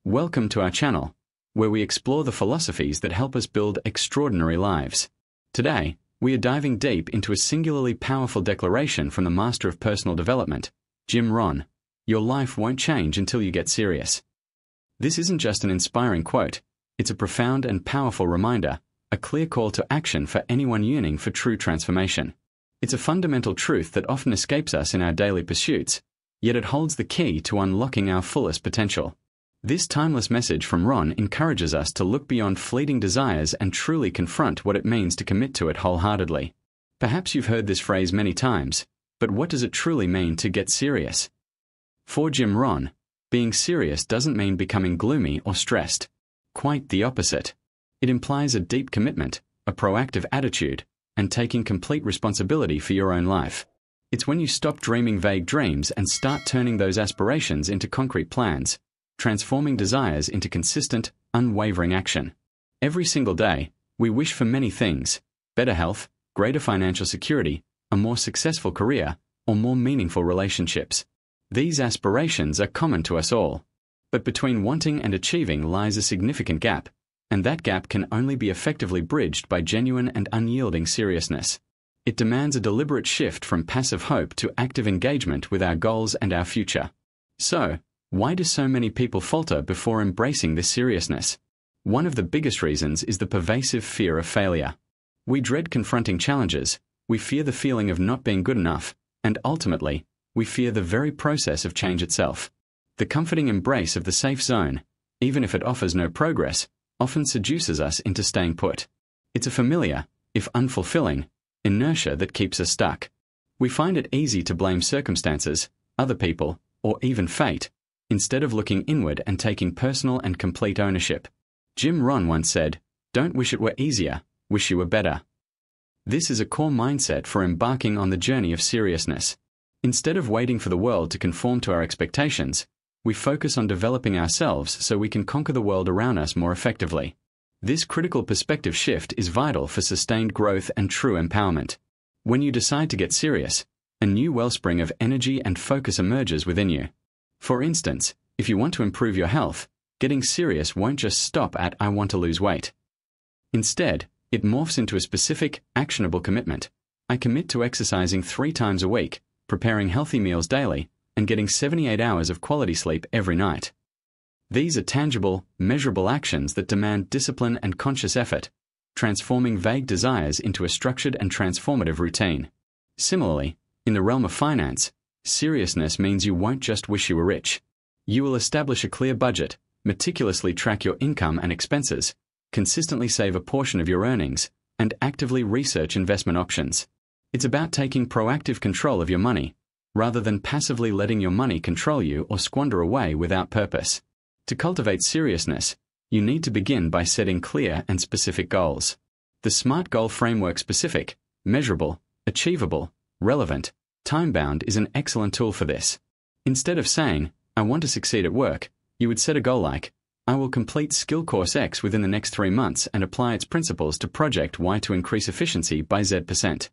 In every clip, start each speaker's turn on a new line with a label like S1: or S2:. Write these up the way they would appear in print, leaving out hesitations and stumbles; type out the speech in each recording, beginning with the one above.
S1: Welcome to our channel, where we explore the philosophies that help us build extraordinary lives. Today, we are diving deep into a singularly powerful declaration from the master of personal development, Jim Rohn. Your life won't change until you get serious. This isn't just an inspiring quote, it's a profound and powerful reminder, a clear call to action for anyone yearning for true transformation. It's a fundamental truth that often escapes us in our daily pursuits, yet it holds the key to unlocking our fullest potential. This timeless message from Rohn encourages us to look beyond fleeting desires and truly confront what it means to commit to it wholeheartedly. Perhaps you've heard this phrase many times, but what does it truly mean to get serious? For Jim Rohn, being serious doesn't mean becoming gloomy or stressed. Quite the opposite. It implies a deep commitment, a proactive attitude, and taking complete responsibility for your own life. It's when you stop dreaming vague dreams and start turning those aspirations into concrete plans, transforming desires into consistent, unwavering action. Every single day, we wish for many things: better health, greater financial security, a more successful career, or more meaningful relationships. These aspirations are common to us all. But between wanting and achieving lies a significant gap, and that gap can only be effectively bridged by genuine and unyielding seriousness. It demands a deliberate shift from passive hope to active engagement with our goals and our future. So, why do so many people falter before embracing this seriousness? One of the biggest reasons is the pervasive fear of failure. We dread confronting challenges, we fear the feeling of not being good enough, and ultimately, we fear the very process of change itself. The comforting embrace of the safe zone, even if it offers no progress, often seduces us into staying put. It's a familiar, if unfulfilling, inertia that keeps us stuck. We find it easy to blame circumstances, other people, or even fate, instead of looking inward and taking personal and complete ownership. Jim Rohn once said, "Don't wish it were easier, wish you were better." This is a core mindset for embarking on the journey of seriousness. Instead of waiting for the world to conform to our expectations, we focus on developing ourselves so we can conquer the world around us more effectively. This critical perspective shift is vital for sustained growth and true empowerment. When you decide to get serious, a new wellspring of energy and focus emerges within you. For instance, if you want to improve your health, getting serious won't just stop at "I want to lose weight." Instead, it morphs into a specific, actionable commitment. I commit to exercising 3 times a week, preparing healthy meals daily, and getting 78 hours of quality sleep every night. These are tangible, measurable actions that demand discipline and conscious effort, transforming vague desires into a structured and transformative routine. Similarly, in the realm of finance, seriousness means you won't just wish you were rich. You will establish a clear budget, meticulously track your income and expenses, consistently save a portion of your earnings, and actively research investment options. It's about taking proactive control of your money, rather than passively letting your money control you or squander away without purpose. To cultivate seriousness, you need to begin by setting clear and specific goals. The SMART goal framework: specific, measurable, achievable, relevant, time-bound is an excellent tool for this. Instead of saying, "I want to succeed at work," you would set a goal like, "I will complete skill course X within the next 3 months and apply its principles to project Y to increase efficiency by Z%.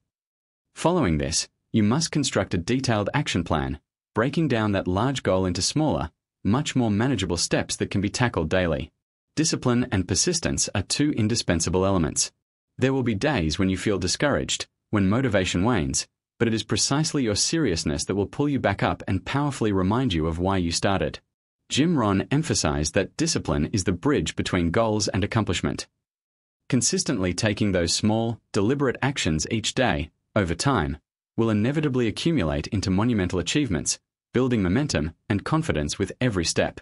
S1: Following this, you must construct a detailed action plan, breaking down that large goal into smaller, much more manageable steps that can be tackled daily. Discipline and persistence are 2 indispensable elements. There will be days when you feel discouraged, when motivation wanes, but it is precisely your seriousness that will pull you back up and powerfully remind you of why you started. Jim Rohn emphasized that discipline is the bridge between goals and accomplishment. Consistently taking those small, deliberate actions each day, over time, will inevitably accumulate into monumental achievements, building momentum and confidence with every step.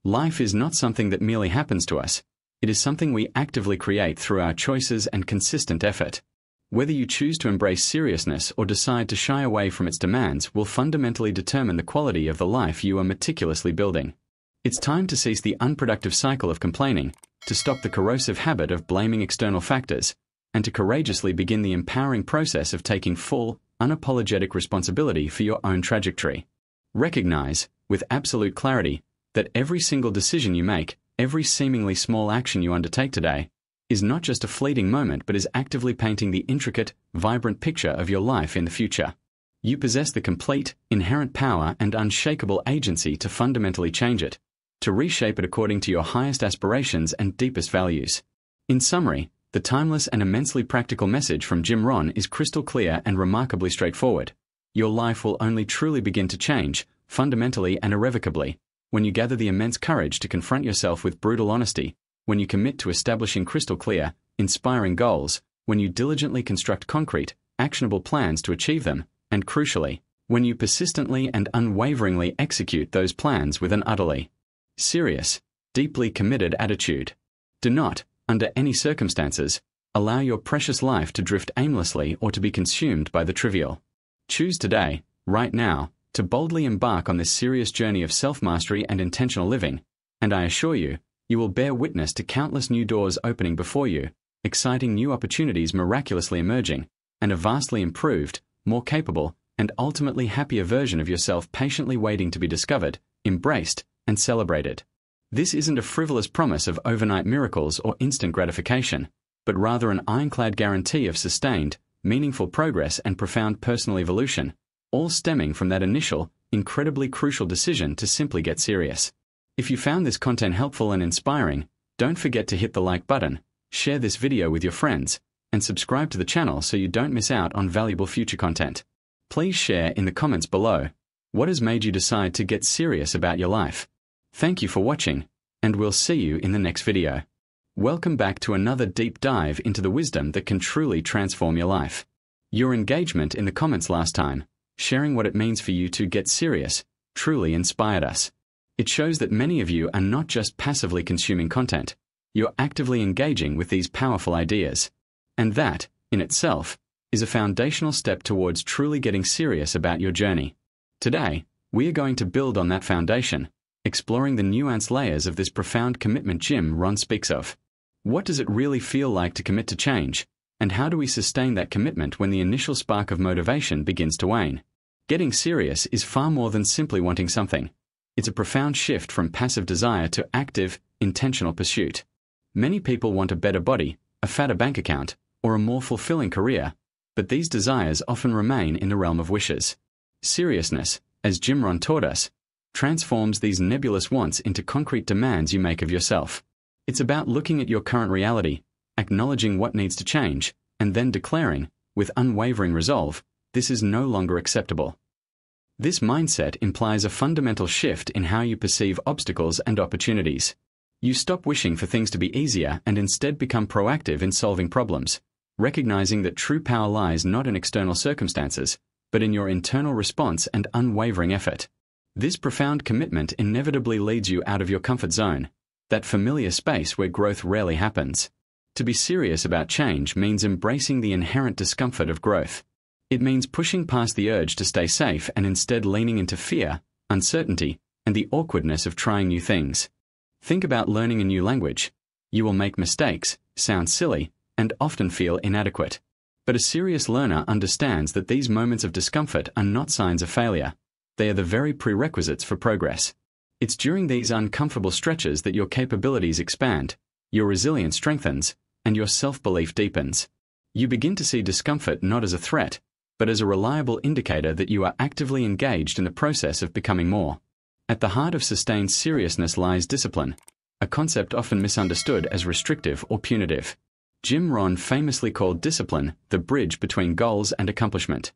S1: Life is not something that merely happens to us. It is something we actively create through our choices and consistent effort. Whether you choose to embrace seriousness or decide to shy away from its demands will fundamentally determine the quality of the life you are meticulously building. It's time to cease the unproductive cycle of complaining, to stop the corrosive habit of blaming external factors, and to courageously begin the empowering process of taking full, unapologetic responsibility for your own trajectory. Recognize, with absolute clarity, that every single decision you make, every seemingly small action you undertake today, is not just a fleeting moment but is actively painting the intricate, vibrant picture of your life in the future. You possess the complete, inherent power and unshakable agency to fundamentally change it, to reshape it according to your highest aspirations and deepest values. In summary, the timeless and immensely practical message from Jim Rohn is crystal clear and remarkably straightforward. Your life will only truly begin to change, fundamentally and irrevocably, when you gather the immense courage to confront yourself with brutal honesty, when you commit to establishing crystal clear, inspiring goals, when you diligently construct concrete, actionable plans to achieve them, and crucially, when you persistently and unwaveringly execute those plans with an utterly serious, deeply committed attitude. Do not, under any circumstances, allow your precious life to drift aimlessly or to be consumed by the trivial. Choose today, right now, to boldly embark on this serious journey of self-mastery and intentional living, and I assure you, you will bear witness to countless new doors opening before you, exciting new opportunities miraculously emerging, and a vastly improved, more capable, and ultimately happier version of yourself patiently waiting to be discovered, embraced, and celebrated. This isn't a frivolous promise of overnight miracles or instant gratification, but rather an ironclad guarantee of sustained, meaningful progress and profound personal evolution, all stemming from that initial, incredibly crucial decision to simply get serious. If you found this content helpful and inspiring, don't forget to hit the like button, share this video with your friends, and subscribe to the channel so you don't miss out on valuable future content. Please share in the comments below what has made you decide to get serious about your life. Thank you for watching, and we'll see you in the next video. Welcome back to another deep dive into the wisdom that can truly transform your life. Your engagement in the comments last time, sharing what it means for you to get serious, truly inspired us. It shows that many of you are not just passively consuming content, you're actively engaging with these powerful ideas. And that, in itself, is a foundational step towards truly getting serious about your journey. Today, we are going to build on that foundation, exploring the nuanced layers of this profound commitment Jim Rohn speaks of. What does it really feel like to commit to change, and how do we sustain that commitment when the initial spark of motivation begins to wane? Getting serious is far more than simply wanting something. It's a profound shift from passive desire to active, intentional pursuit. Many people want a better body, a fatter bank account, or a more fulfilling career, but these desires often remain in the realm of wishes. Seriousness, as Jim Rohn taught us, transforms these nebulous wants into concrete demands you make of yourself. It's about looking at your current reality, acknowledging what needs to change, and then declaring, with unwavering resolve, this is no longer acceptable. This mindset implies a fundamental shift in how you perceive obstacles and opportunities. You stop wishing for things to be easier and instead become proactive in solving problems, recognizing that true power lies not in external circumstances, but in your internal response and unwavering effort. This profound commitment inevitably leads you out of your comfort zone, that familiar space where growth rarely happens. To be serious about change means embracing the inherent discomfort of growth. It means pushing past the urge to stay safe and instead leaning into fear, uncertainty, and the awkwardness of trying new things. Think about learning a new language. You will make mistakes, sound silly, and often feel inadequate. But a serious learner understands that these moments of discomfort are not signs of failure. They are the very prerequisites for progress. It's during these uncomfortable stretches that your capabilities expand, your resilience strengthens, and your self-belief deepens. You begin to see discomfort not as a threat, but as a reliable indicator that you are actively engaged in the process of becoming more. At the heart of sustained seriousness lies discipline, a concept often misunderstood as restrictive or punitive. Jim Rohn famously called discipline the bridge between goals and accomplishment.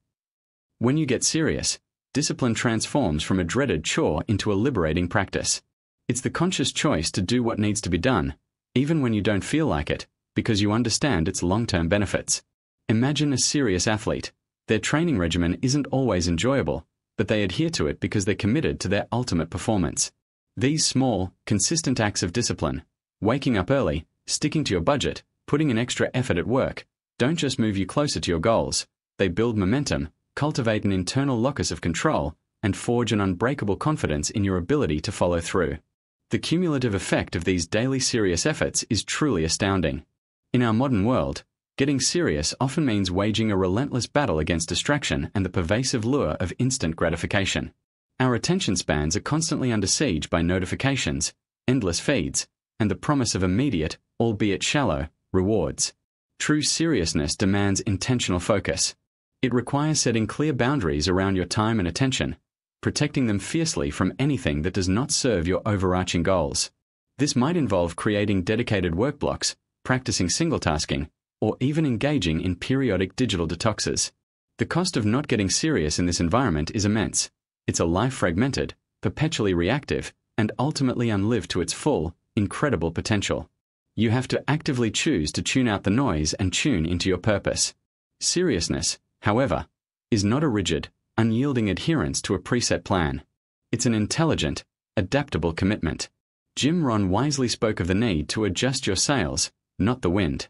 S1: When you get serious, discipline transforms from a dreaded chore into a liberating practice. It's the conscious choice to do what needs to be done, even when you don't feel like it, because you understand its long-term benefits. Imagine a serious athlete. Their training regimen isn't always enjoyable, but they adhere to it because they're committed to their ultimate performance. These small, consistent acts of discipline, waking up early, sticking to your budget, putting in extra effort at work, don't just move you closer to your goals. They build momentum, cultivate an internal locus of control, and forge an unbreakable confidence in your ability to follow through. The cumulative effect of these daily serious efforts is truly astounding. In our modern world, getting serious often means waging a relentless battle against distraction and the pervasive lure of instant gratification. Our attention spans are constantly under siege by notifications, endless feeds, and the promise of immediate, albeit shallow, rewards. True seriousness demands intentional focus. It requires setting clear boundaries around your time and attention, protecting them fiercely from anything that does not serve your overarching goals. This might involve creating dedicated work blocks, practicing single-tasking, or even engaging in periodic digital detoxes. The cost of not getting serious in this environment is immense. It's a life fragmented, perpetually reactive, and ultimately unlived to its full, incredible potential. You have to actively choose to tune out the noise and tune into your purpose. Seriousness, however, is not a rigid, unyielding adherence to a preset plan. It's an intelligent, adaptable commitment. Jim Rohn wisely spoke of the need to adjust your sails, not the wind.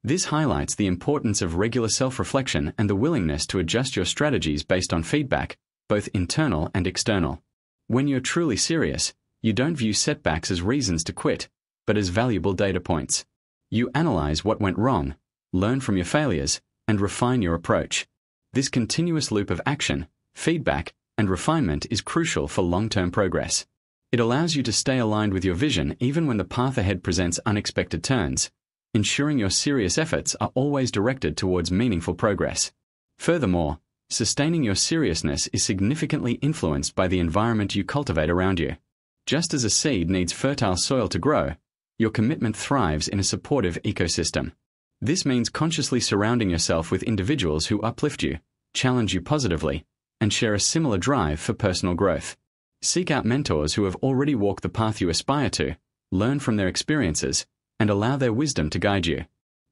S1: This highlights the importance of regular self-reflection and the willingness to adjust your strategies based on feedback, both internal and external. When you're truly serious, you don't view setbacks as reasons to quit, but as valuable data points. You analyze what went wrong, learn from your failures, and refine your approach. This continuous loop of action, feedback, and refinement is crucial for long-term progress. It allows you to stay aligned with your vision even when the path ahead presents unexpected turns, ensuring your serious efforts are always directed towards meaningful progress. Furthermore, sustaining your seriousness is significantly influenced by the environment you cultivate around you. Just as a seed needs fertile soil to grow, your commitment thrives in a supportive ecosystem. This means consciously surrounding yourself with individuals who uplift you, challenge you positively, and share a similar drive for personal growth. Seek out mentors who have already walked the path you aspire to, learn from their experiences, and allow their wisdom to guide you.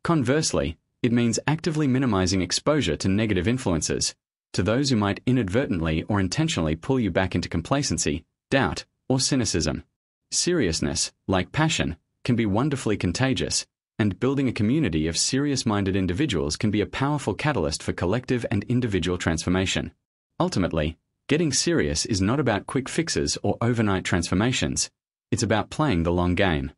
S1: Conversely, it means actively minimizing exposure to negative influences, to those who might inadvertently or intentionally pull you back into complacency, doubt, or cynicism. Seriousness, like passion, can be wonderfully contagious, and building a community of serious-minded individuals can be a powerful catalyst for collective and individual transformation. Ultimately, getting serious is not about quick fixes or overnight transformations. It's about playing the long game.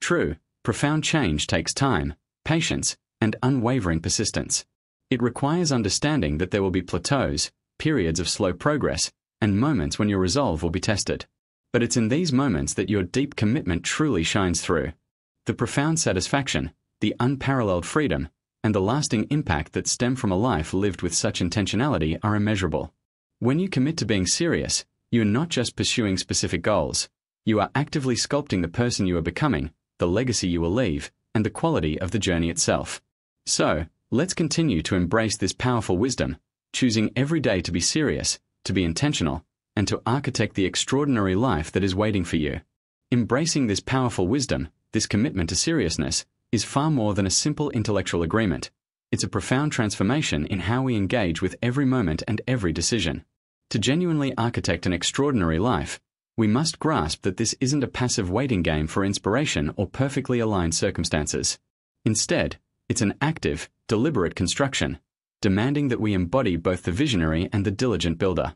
S1: True, profound change takes time, patience, and unwavering persistence. It requires understanding that there will be plateaus, periods of slow progress, and moments when your resolve will be tested. But it's in these moments that your deep commitment truly shines through. The profound satisfaction, the unparalleled freedom, and the lasting impact that stem from a life lived with such intentionality are immeasurable. When you commit to being serious, you are not just pursuing specific goals. You are actively sculpting the person you are becoming, the legacy you will leave, and the quality of the journey itself. So, let's continue to embrace this powerful wisdom, choosing every day to be serious, to be intentional, and to architect the extraordinary life that is waiting for you. Embracing this powerful wisdom, this commitment to seriousness, is far more than a simple intellectual agreement. It's a profound transformation in how we engage with every moment and every decision. To genuinely architect an extraordinary life, we must grasp that this isn't a passive waiting game for inspiration or perfectly aligned circumstances. Instead, it's an active, deliberate construction, demanding that we embody both the visionary and the diligent builder.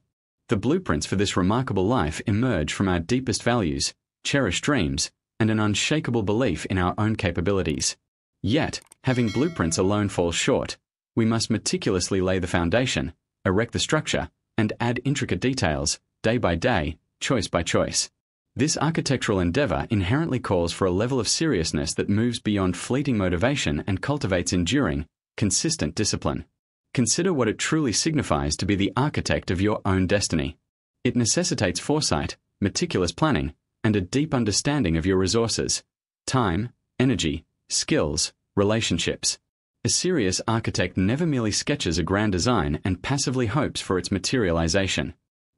S1: The blueprints for this remarkable life emerge from our deepest values, cherished dreams, and an unshakable belief in our own capabilities. Yet, having blueprints alone falls short. We must meticulously lay the foundation, erect the structure, and add intricate details, day by day, choice by choice. This architectural endeavor inherently calls for a level of seriousness that moves beyond fleeting motivation and cultivates enduring, consistent discipline. Consider what it truly signifies to be the architect of your own destiny. It necessitates foresight, meticulous planning, and a deep understanding of your resources, time, energy, skills, relationships. A serious architect never merely sketches a grand design and passively hopes for its materialization.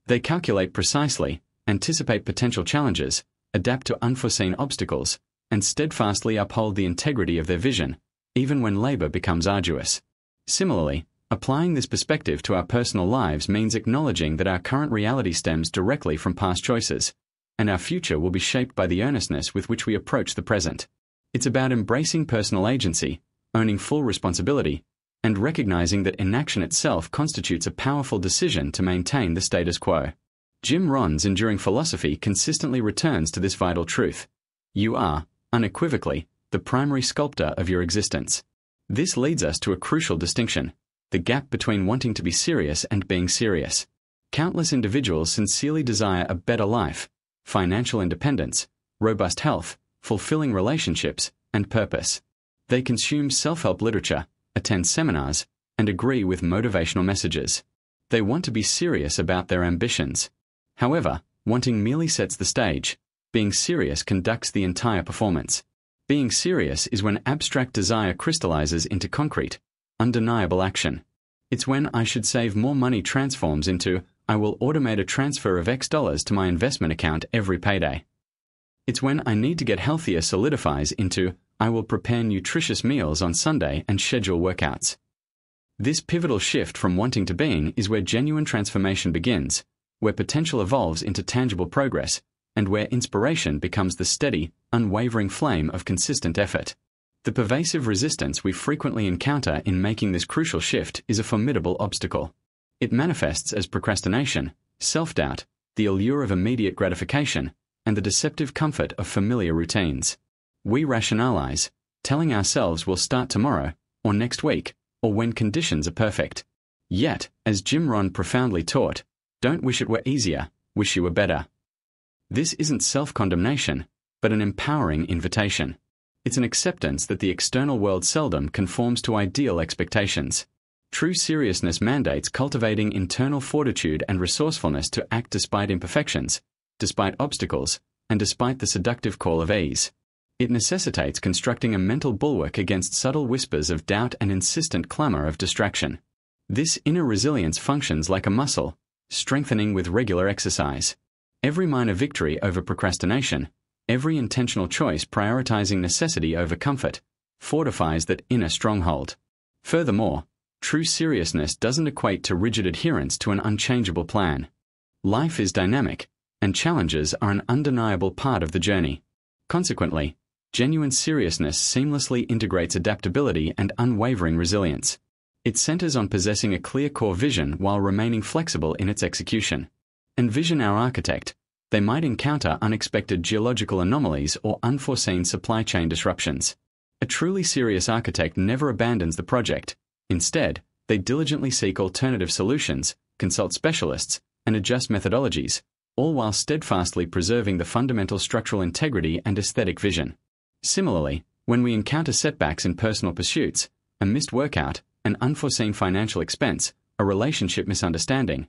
S1: They calculate precisely, anticipate potential challenges, adapt to unforeseen obstacles, and steadfastly uphold the integrity of their vision, even when labor becomes arduous. Similarly, applying this perspective to our personal lives means acknowledging that our current reality stems directly from past choices, and our future will be shaped by the earnestness with which we approach the present. It's about embracing personal agency, owning full responsibility, and recognizing that inaction itself constitutes a powerful decision to maintain the status quo. Jim Rohn's enduring philosophy consistently returns to this vital truth. You are, unequivocally, the primary sculptor of your existence. This leads us to a crucial distinction: the gap between wanting to be serious and being serious. Countless individuals sincerely desire a better life, financial independence, robust health, fulfilling relationships, and purpose. They consume self-help literature, attend seminars, and agree with motivational messages. They want to be serious about their ambitions, However, wanting merely sets the stage. Being serious conducts the entire performance. Being serious is when abstract desire crystallizes into concrete, undeniable action. It's when I should save more money transforms into I will automate a transfer of X dollars to my investment account every payday. It's when I need to get healthier solidifies into I will prepare nutritious meals on Sunday and schedule workouts. This pivotal shift from wanting to being is where genuine transformation begins, where potential evolves into tangible progress, and where inspiration becomes the steady, unwavering flame of consistent effort. The pervasive resistance we frequently encounter in making this crucial shift is a formidable obstacle. It manifests as procrastination, self-doubt, the allure of immediate gratification, and the deceptive comfort of familiar routines. We rationalize, telling ourselves we'll start tomorrow, or next week, or when conditions are perfect. Yet, as Jim Rohn profoundly taught, don't wish it were easier, wish you were better. This isn't self-condemnation, but an empowering invitation. It's an acceptance that the external world seldom conforms to ideal expectations. True seriousness mandates cultivating internal fortitude and resourcefulness to act despite imperfections, despite obstacles, and despite the seductive call of ease. It necessitates constructing a mental bulwark against subtle whispers of doubt and insistent clamor of distraction. This inner resilience functions like a muscle, strengthening with regular exercise. Every minor victory over procrastination, every intentional choice prioritizing necessity over comfort, fortifies that inner stronghold. Furthermore, true seriousness doesn't equate to rigid adherence to an unchangeable plan. Life is dynamic, and challenges are an undeniable part of the journey. Consequently, genuine seriousness seamlessly integrates adaptability and unwavering resilience. It centers on possessing a clear core vision while remaining flexible in its execution. Envision our architect. They might encounter unexpected geological anomalies or unforeseen supply chain disruptions. A truly serious architect never abandons the project. Instead, they diligently seek alternative solutions, consult specialists, and adjust methodologies, all while steadfastly preserving the fundamental structural integrity and aesthetic vision. Similarly, when we encounter setbacks in personal pursuits, a missed workout, an unforeseen financial expense, a relationship misunderstanding,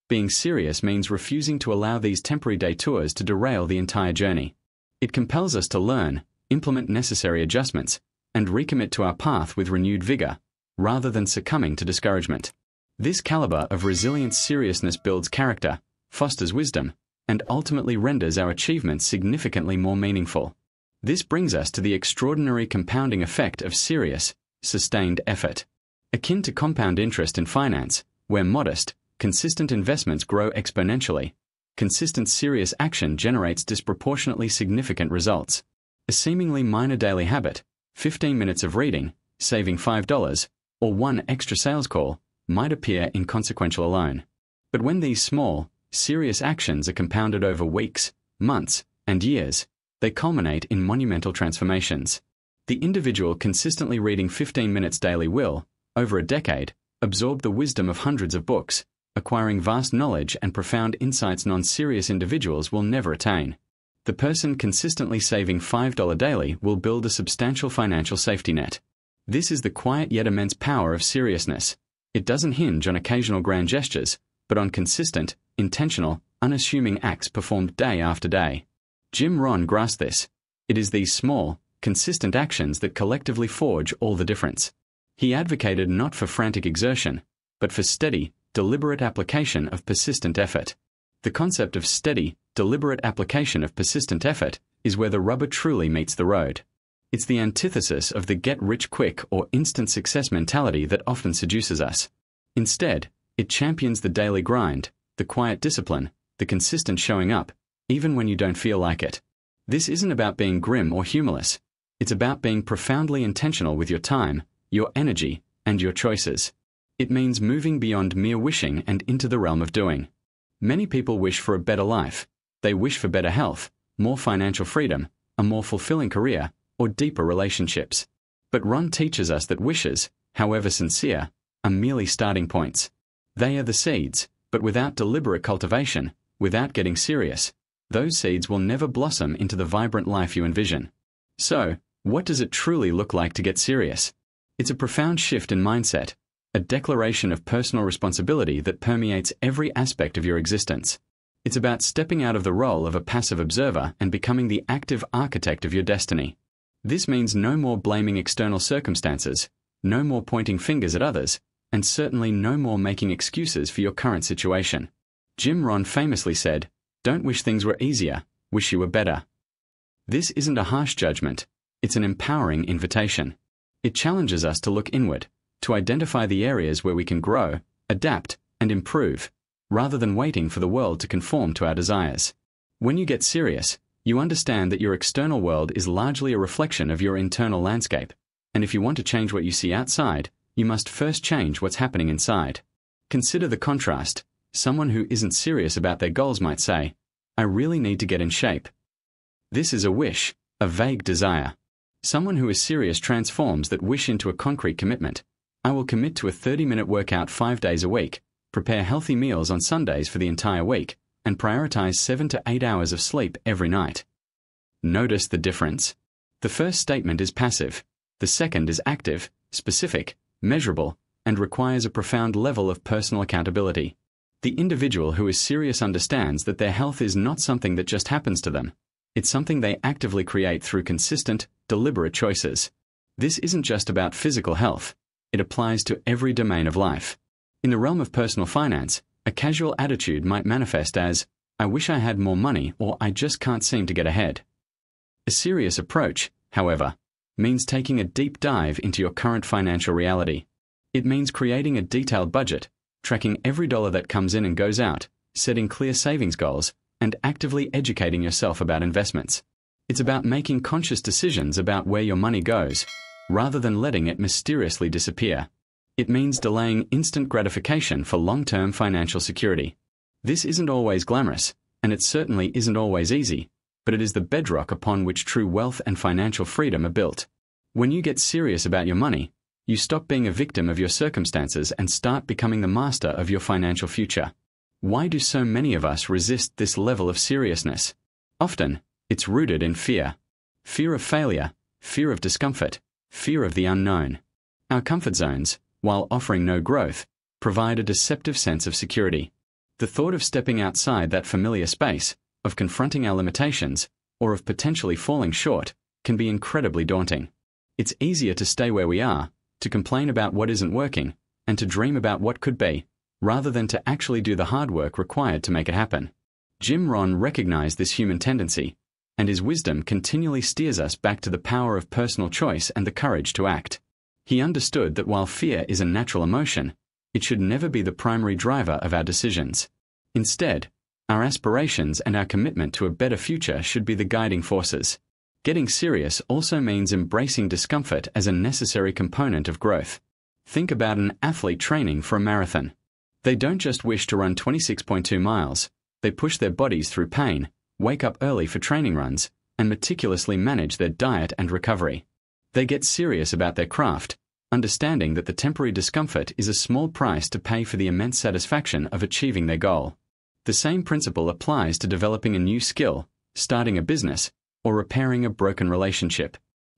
S1: being serious means refusing to allow these temporary detours to derail the entire journey. It compels us to learn, implement necessary adjustments, and recommit to our path with renewed vigor, rather than succumbing to discouragement. This caliber of resilient seriousness builds character, fosters wisdom, and ultimately renders our achievements significantly more meaningful. This brings us to the extraordinary compounding effect of serious, sustained effort. Akin to compound interest in finance, where modest, consistent investments grow exponentially, consistent serious action generates disproportionately significant results. A seemingly minor daily habit, 15 minutes of reading, saving $5, or one extra sales call, might appear inconsequential alone. But when these small, serious actions are compounded over weeks, months, and years, they culminate in monumental transformations. The individual consistently reading 15 minutes daily will, over a decade, absorb the wisdom of hundreds of books, acquiring vast knowledge and profound insights non-serious individuals will never attain. The person consistently saving $5 daily will build a substantial financial safety net. This is the quiet yet immense power of seriousness. It doesn't hinge on occasional grand gestures, but on consistent, intentional, unassuming acts performed day after day. Jim Rohn grasped this. It is these small, consistent actions that collectively forge all the difference. He advocated not for frantic exertion, but for steady, deliberate application of persistent effort. The concept of steady, deliberate application of persistent effort is where the rubber truly meets the road. It's the antithesis of the get-rich-quick or instant success mentality that often seduces us. Instead, it champions the daily grind, the quiet discipline, the consistent showing up, even when you don't feel like it. This isn't about being grim or humorless. It's about being profoundly intentional with your time, your energy, and your choices. It means moving beyond mere wishing and into the realm of doing. Many people wish for a better life. They wish for better health, more financial freedom, a more fulfilling career, or deeper relationships. But Rohn teaches us that wishes, however sincere, are merely starting points. They are the seeds, but without deliberate cultivation, without getting serious, those seeds will never blossom into the vibrant life you envision. So, what does it truly look like to get serious? It's a profound shift in mindset, a declaration of personal responsibility that permeates every aspect of your existence. It's about stepping out of the role of a passive observer and becoming the active architect of your destiny. This means no more blaming external circumstances, no more pointing fingers at others, and certainly no more making excuses for your current situation. Jim Rohn famously said, "Don't wish things were easier, wish you were better." This isn't a harsh judgment, it's an empowering invitation. It challenges us to look inward, to identify the areas where we can grow, adapt, and improve, rather than waiting for the world to conform to our desires. When you get serious, you understand that your external world is largely a reflection of your internal landscape, and if you want to change what you see outside, you must first change what's happening inside. Consider the contrast. Someone who isn't serious about their goals might say, "I really need to get in shape." This is a wish, a vague desire. Someone who is serious transforms that wish into a concrete commitment. "I will commit to a 30-minute workout 5 days a week, prepare healthy meals on Sundays for the entire week, and prioritize 7 to 8 hours of sleep every night." Notice the difference. The first statement is passive. The second is active, specific, measurable, and requires a profound level of personal accountability. The individual who is serious understands that their health is not something that just happens to them. It's something they actively create through consistent, deliberate choices. This isn't just about physical health. It applies to every domain of life. In the realm of personal finance, a casual attitude might manifest as, "I wish I had more money," or "I just can't seem to get ahead." A serious approach, however, means taking a deep dive into your current financial reality. It means creating a detailed budget, tracking every dollar that comes in and goes out, setting clear savings goals, and actively educating yourself about investments. It's about making conscious decisions about where your money goes, rather than letting it mysteriously disappear. It means delaying instant gratification for long-term financial security. This isn't always glamorous, and it certainly isn't always easy, but it is the bedrock upon which true wealth and financial freedom are built. When you get serious about your money, you stop being a victim of your circumstances and start becoming the master of your financial future. Why do so many of us resist this level of seriousness? Often, it's rooted in fear. Fear of failure, fear of discomfort, fear of the unknown. Our comfort zones, while offering no growth, provide a deceptive sense of security. The thought of stepping outside that familiar space, of confronting our limitations, or of potentially falling short, can be incredibly daunting. It's easier to stay where we are, to complain about what isn't working, and to dream about what could be, rather than to actually do the hard work required to make it happen. Jim Rohn recognized this human tendency, and his wisdom continually steers us back to the power of personal choice and the courage to act. He understood that while fear is a natural emotion, it should never be the primary driver of our decisions. Instead, our aspirations and our commitment to a better future should be the guiding forces. Getting serious also means embracing discomfort as a necessary component of growth. Think about an athlete training for a marathon. They don't just wish to run 26.2 miles, they push their bodies through pain, wake up early for training runs, and meticulously manage their diet and recovery. They get serious about their craft, understanding that the temporary discomfort is a small price to pay for the immense satisfaction of achieving their goal. The same principle applies to developing a new skill, starting a business, or repairing a broken relationship.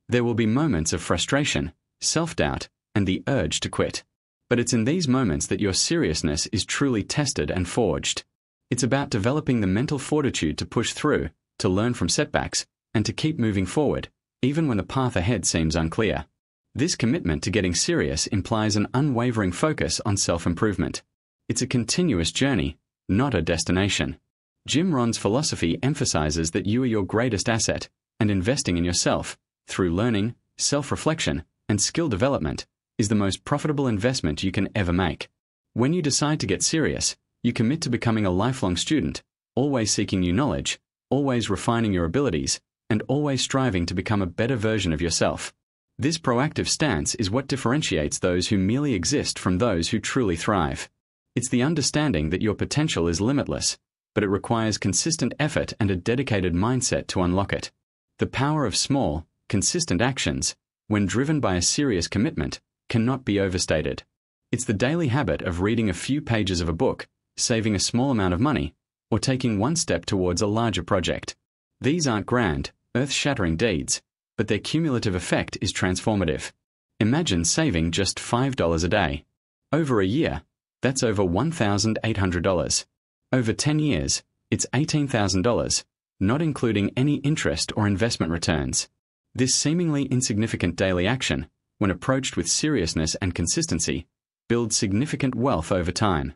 S1: There will be moments of frustration, self-doubt, and the urge to quit. But it's in these moments that your seriousness is truly tested and forged. It's about developing the mental fortitude to push through, to learn from setbacks, and to keep moving forward, even when the path ahead seems unclear. This commitment to getting serious implies an unwavering focus on self-improvement. It's a continuous journey, not a destination. Jim Rohn's philosophy emphasizes that you are your greatest asset, and investing in yourself, through learning, self-reflection, and skill development, is the most profitable investment you can ever make. When you decide to get serious, you commit to becoming a lifelong student, always seeking new knowledge, always refining your abilities, and always striving to become a better version of yourself. This proactive stance is what differentiates those who merely exist from those who truly thrive. It's the understanding that your potential is limitless, but it requires consistent effort and a dedicated mindset to unlock it. The power of small, consistent actions, when driven by a serious commitment, cannot be overstated. It's the daily habit of reading a few pages of a book, saving a small amount of money, or taking one step towards a larger project. These aren't grand, earth-shattering deeds, but their cumulative effect is transformative. Imagine saving just $5 a day. Over a year, that's over $1,800. Over 10 years, It's $18,000, not including any interest or investment returns. This seemingly insignificant daily action, when approached with seriousness and consistency, builds significant wealth over time.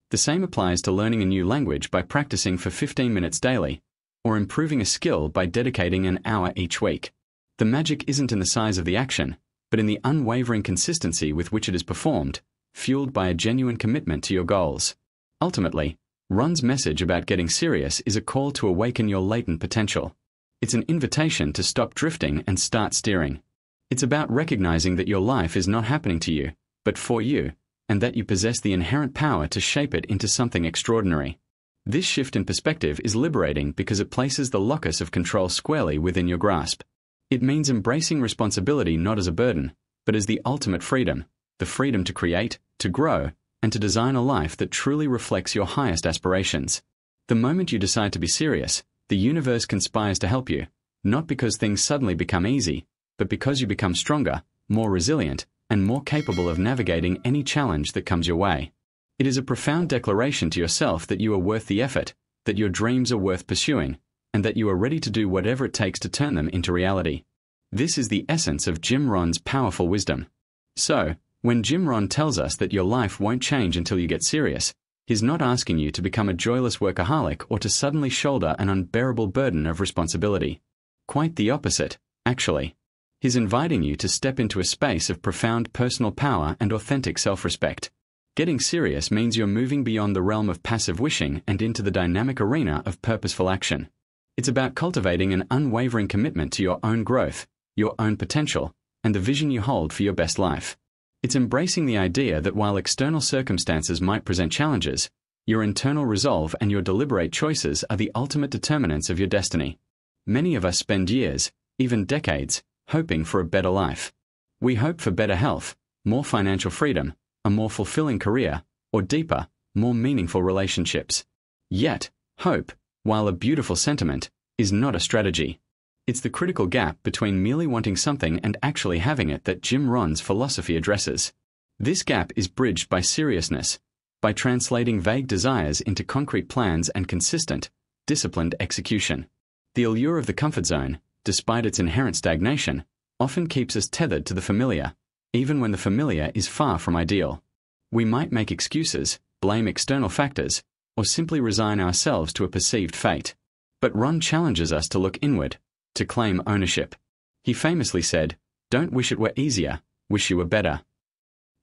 S1: The same applies to learning a new language by practicing for 15 minutes daily, or improving a skill by dedicating an hour each week. The magic isn't in the size of the action, but in the unwavering consistency with which it is performed, fueled by a genuine commitment to your goals. Ultimately, Ron's message about getting serious is a call to awaken your latent potential. It's an invitation to stop drifting and start steering. It's about recognizing that your life is not happening to you, but for you, and that you possess the inherent power to shape it into something extraordinary. This shift in perspective is liberating because it places the locus of control squarely within your grasp. It means embracing responsibility not as a burden, but as the ultimate freedom, the freedom to create, to grow, and to design a life that truly reflects your highest aspirations. The moment you decide to be serious, the universe conspires to help you, not because things suddenly become easy, but because you become stronger, more resilient, and more capable of navigating any challenge that comes your way. It is a profound declaration to yourself that you are worth the effort, that your dreams are worth pursuing, and that you are ready to do whatever it takes to turn them into reality. This is the essence of Jim Rohn's powerful wisdom. So, when Jim Rohn tells us that your life won't change until you get serious, he's not asking you to become a joyless workaholic or to suddenly shoulder an unbearable burden of responsibility. Quite the opposite, actually. He's inviting you to step into a space of profound personal power and authentic self-respect. Getting serious means you're moving beyond the realm of passive wishing and into the dynamic arena of purposeful action. It's about cultivating an unwavering commitment to your own growth, your own potential, and the vision you hold for your best life. It's embracing the idea that while external circumstances might present challenges, your internal resolve and your deliberate choices are the ultimate determinants of your destiny. Many of us spend years, even decades, hoping for a better life. We hope for better health, more financial freedom, a more fulfilling career, or deeper, more meaningful relationships. Yet, hope, while a beautiful sentiment, is not a strategy. It's the critical gap between merely wanting something and actually having it that Jim Rohn's philosophy addresses. This gap is bridged by seriousness, by translating vague desires into concrete plans and consistent, disciplined execution. The allure of the comfort zone, despite its inherent stagnation, often keeps us tethered to the familiar, even when the familiar is far from ideal. We might make excuses, blame external factors, or simply resign ourselves to a perceived fate. But Ron challenges us to look inward, to claim ownership. He famously said, "Don't wish it were easier, wish you were better."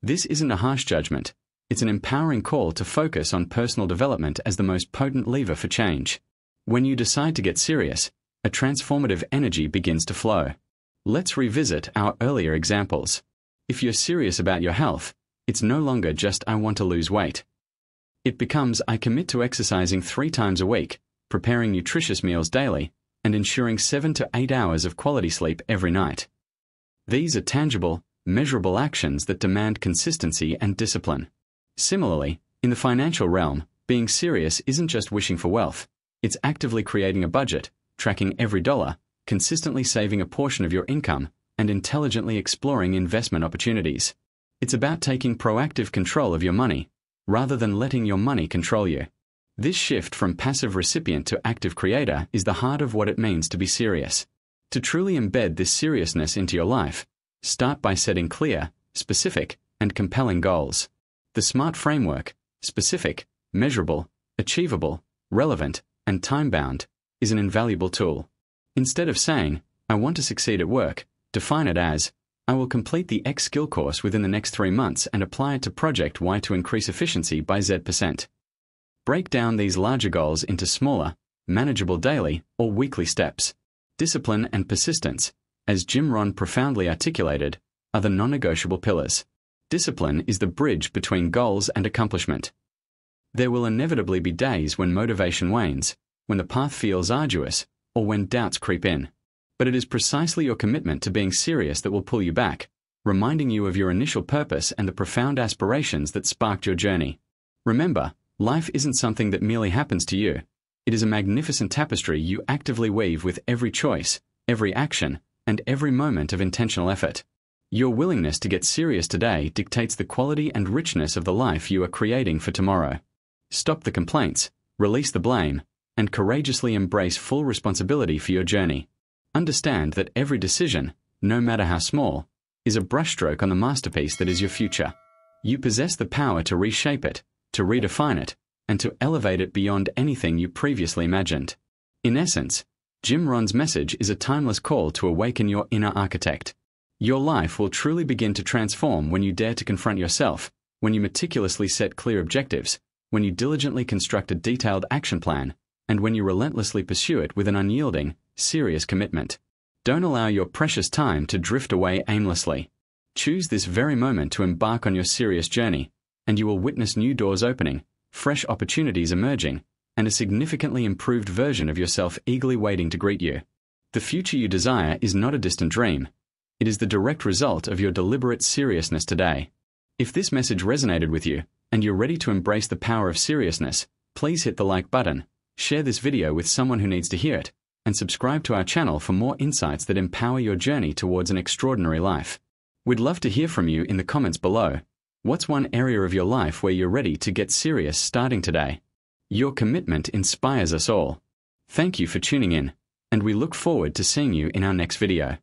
S1: This isn't a harsh judgment. It's an empowering call to focus on personal development as the most potent lever for change. When you decide to get serious, a transformative energy begins to flow. Let's revisit our earlier examples. If you're serious about your health, it's no longer just "I want to lose weight." It becomes "I commit to exercising 3 times a week, preparing nutritious meals daily, and ensuring 7 to 8 hours of quality sleep every night." These are tangible, measurable actions that demand consistency and discipline. Similarly, in the financial realm, being serious isn't just wishing for wealth. It's actively creating a budget, tracking every dollar, consistently saving a portion of your income, and intelligently exploring investment opportunities. It's about taking proactive control of your money, rather than letting your money control you. This shift from passive recipient to active creator is the heart of what it means to be serious. To truly embed this seriousness into your life, start by setting clear, specific, and compelling goals. The SMART framework, specific, measurable, achievable, relevant, and time-bound, is an invaluable tool. Instead of saying, "I want to succeed at work," define it as, "I will complete the X skill course within the next 3 months and apply it to project Y to increase efficiency by Z%. Break down these larger goals into smaller, manageable daily or weekly steps. Discipline and persistence, as Jim Rohn profoundly articulated, are the non-negotiable pillars. Discipline is the bridge between goals and accomplishment. There will inevitably be days when motivation wanes, when the path feels arduous, or when doubts creep in. But it is precisely your commitment to being serious that will pull you back, reminding you of your initial purpose and the profound aspirations that sparked your journey. Remember, life isn't something that merely happens to you. It is a magnificent tapestry you actively weave with every choice, every action, and every moment of intentional effort. Your willingness to get serious today dictates the quality and richness of the life you are creating for tomorrow. Stop the complaints, release the blame, and courageously embrace full responsibility for your journey. Understand that every decision, no matter how small, is a brushstroke on the masterpiece that is your future. You possess the power to reshape it, to redefine it, and to elevate it beyond anything you previously imagined. In essence, Jim Rohn's message is a timeless call to awaken your inner architect. Your life will truly begin to transform when you dare to confront yourself, when you meticulously set clear objectives, when you diligently construct a detailed action plan, and when you relentlessly pursue it with an unyielding, serious commitment. Don't allow your precious time to drift away aimlessly. Choose this very moment to embark on your serious journey, and you will witness new doors opening, fresh opportunities emerging, and a significantly improved version of yourself eagerly waiting to greet you. The future you desire is not a distant dream. It is the direct result of your deliberate seriousness today. If this message resonated with you, and you're ready to embrace the power of seriousness, please hit the like button, share this video with someone who needs to hear it, and subscribe to our channel for more insights that empower your journey towards an extraordinary life. We'd love to hear from you in the comments below. What's one area of your life where you're ready to get serious starting today? Your commitment inspires us all. Thank you for tuning in, and we look forward to seeing you in our next video.